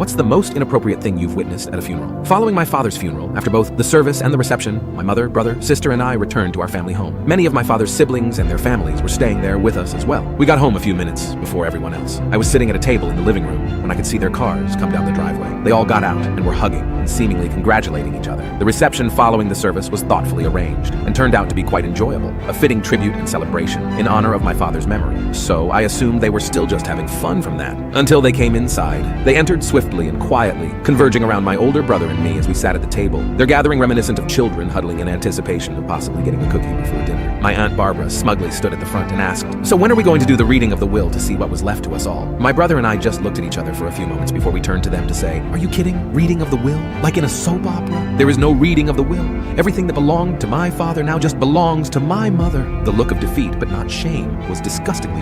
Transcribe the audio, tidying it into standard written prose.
What's the most inappropriate thing you've witnessed at a funeral? Following my father's funeral, after both the service and the reception, my mother, brother, sister, and I returned to our family home. Many of my father's siblings and their families were staying there with us as well. We got home a few minutes before everyone else. I was sitting at a table in the living room when I could see their cars come down the driveway. They all got out and were hugging and seemingly congratulating each other. The reception following the service was thoughtfully arranged and turned out to be quite enjoyable, a fitting tribute and celebration in honor of my father's memory. So I assumed they were still just having fun from that. Until they came inside. They entered swiftly and quietly, converging around my older brother and me as we sat at the table, their gathering reminiscent of children huddling in anticipation of possibly getting a cookie before dinner. My Aunt Barbara smugly stood at the front and asked, "So when are we going to do the reading of the will to see what was left to us all?" My brother and I just looked at each other for a few moments before we turned to them to say, "Are you kidding? Reading of the will? Like in a soap opera? There is no reading of the will. Everything that belonged to my father now just belongs to my mother." The look of defeat, but not shame, was disgustingly